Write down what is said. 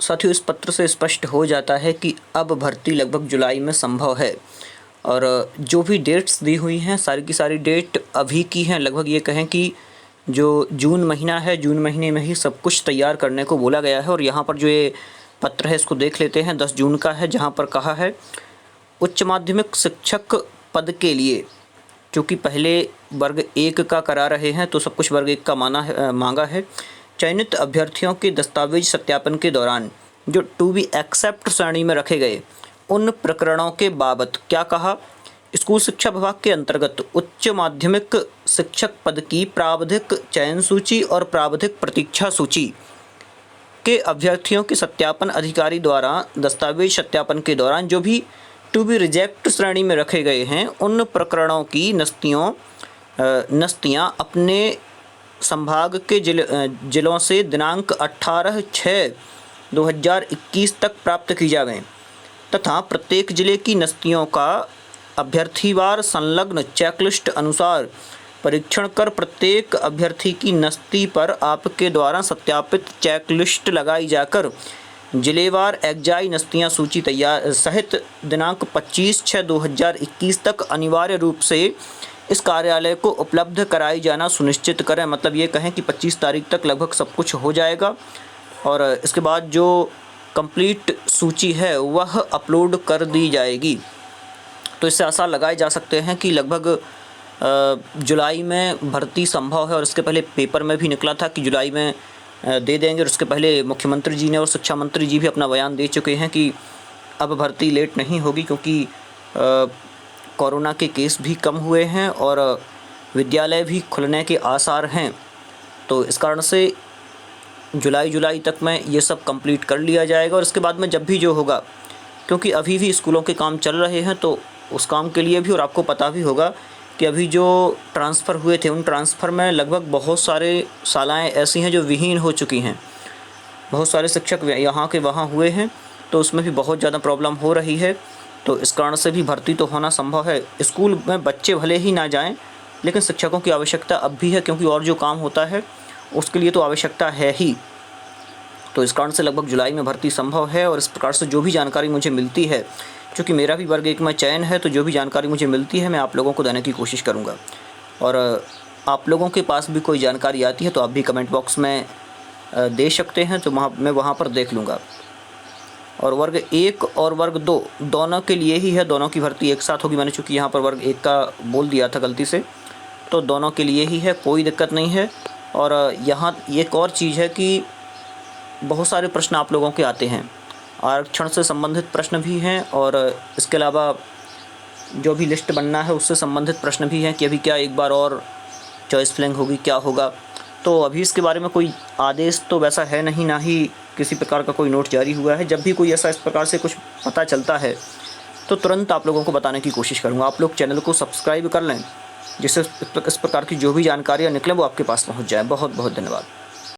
साथियों, इस पत्र से स्पष्ट हो जाता है कि अब भर्ती लगभग जुलाई में संभव है। और जो भी डेट्स दी हुई हैं सारी की सारी डेट अभी की हैं। लगभग ये कहें कि जो जून महीना है, जून महीने में ही सब कुछ तैयार करने को बोला गया है। और यहाँ पर जो ये पत्र है इसको देख लेते हैं, 10 जून का है, जहाँ पर कहा है उच्च माध्यमिक शिक्षक पद के लिए, क्योंकि पहले वर्ग 1 का करा रहे हैं तो सब कुछ वर्ग 1 का मांगा है। चयनित अभ्यर्थियों के दस्तावेज सत्यापन के दौरान जो टू बी एक्सेप्ट श्रेणी में रखे गए उन प्रकरणों के बाबत क्या कहा, स्कूल शिक्षा विभाग के अंतर्गत उच्च माध्यमिक शिक्षक पद की प्रावधिक चयन सूची और प्रावधिक प्रतीक्षा सूची के अभ्यर्थियों के सत्यापन अधिकारी द्वारा दस्तावेज सत्यापन के दौरान जो भी टू बी रिजेक्ट श्रेणी में रखे गए हैं उन प्रकरणों की नस्तियाँ अपने संभाग के जिलों से दिनांक 18/6/2021 तक प्राप्त की जाएं तथा प्रत्येक जिले की नस्तियों का अभ्यर्थीवार संलग्न चेकलिस्ट अनुसार परीक्षण कर प्रत्येक अभ्यर्थी की नस्ती पर आपके द्वारा सत्यापित चेकलिस्ट लगाई जाकर जिलेवार एग्जाई नस्तियाँ सूची तैयार सहित दिनांक 25/6/2021 तक अनिवार्य रूप से इस कार्यालय को उपलब्ध कराई जाना सुनिश्चित करें। मतलब ये कहें कि 25 तारीख तक लगभग सब कुछ हो जाएगा और इसके बाद जो कंप्लीट सूची है वह अपलोड कर दी जाएगी। तो इससे आसार लगाए जा सकते हैं कि लगभग जुलाई में भर्ती संभव है। और इसके पहले पेपर में भी निकला था कि जुलाई में दे देंगे। और उसके पहले मुख्यमंत्री जी ने और शिक्षा मंत्री जी भी अपना बयान दे चुके हैं कि अब भर्ती लेट नहीं होगी, क्योंकि कोरोना के केस भी कम हुए हैं और विद्यालय भी खुलने के आसार हैं। तो इस कारण से जुलाई तक में ये सब कंप्लीट कर लिया जाएगा। और इसके बाद में जब भी जो होगा, क्योंकि अभी भी स्कूलों के काम चल रहे हैं, तो उस काम के लिए भी, और आपको पता भी होगा कि अभी जो ट्रांसफ़र हुए थे उन ट्रांसफ़र में लगभग बहुत सारे शालाएँ ऐसी हैं जो विहीन हो चुकी हैं। बहुत सारे शिक्षक यहाँ के वहाँ हुए हैं, तो उसमें भी बहुत ज़्यादा प्रॉब्लम हो रही है। तो इस कारण से भी भर्ती तो होना संभव है। स्कूल में बच्चे भले ही ना जाएं, लेकिन शिक्षकों की आवश्यकता अब भी है, क्योंकि और जो काम होता है उसके लिए तो आवश्यकता है ही। तो इस कारण से लगभग जुलाई में भर्ती संभव है। और इस प्रकार से जो भी जानकारी मुझे मिलती है, क्योंकि मेरा भी वर्ग 1 में चयन है, तो जो भी जानकारी मुझे मिलती है मैं आप लोगों को देने की कोशिश करूँगा। और आप लोगों के पास भी कोई जानकारी आती है तो आप भी कमेंट बॉक्स में दे सकते हैं, तो मैं वहाँ पर देख लूँगा। और वर्ग 1 और वर्ग 2 दोनों के लिए ही है, दोनों की भर्ती एक साथ होगी। मैंने चूँकि यहाँ पर वर्ग 1 का बोल दिया था गलती से, तो दोनों के लिए ही है, कोई दिक्कत नहीं है। और यहाँ एक और चीज़ है कि बहुत सारे प्रश्न आप लोगों के आते हैं, आरक्षण से संबंधित प्रश्न भी हैं और इसके अलावा जो भी लिस्ट बनना है उससे संबंधित प्रश्न भी हैं कि अभी क्या एक बार और चॉइस फिलिंग होगी, क्या होगा। तो अभी इसके बारे में कोई आदेश तो वैसा है नहीं, ना ही किसी प्रकार का कोई नोट जारी हुआ है। जब भी कोई ऐसा इस प्रकार से कुछ पता चलता है तो तुरंत आप लोगों को बताने की कोशिश करूँगा। आप लोग चैनल को सब्सक्राइब कर लें, जिससे इस प्रकार की जो भी जानकारियाँ निकलें वो आपके पास पहुँच जाए। बहुत बहुत धन्यवाद।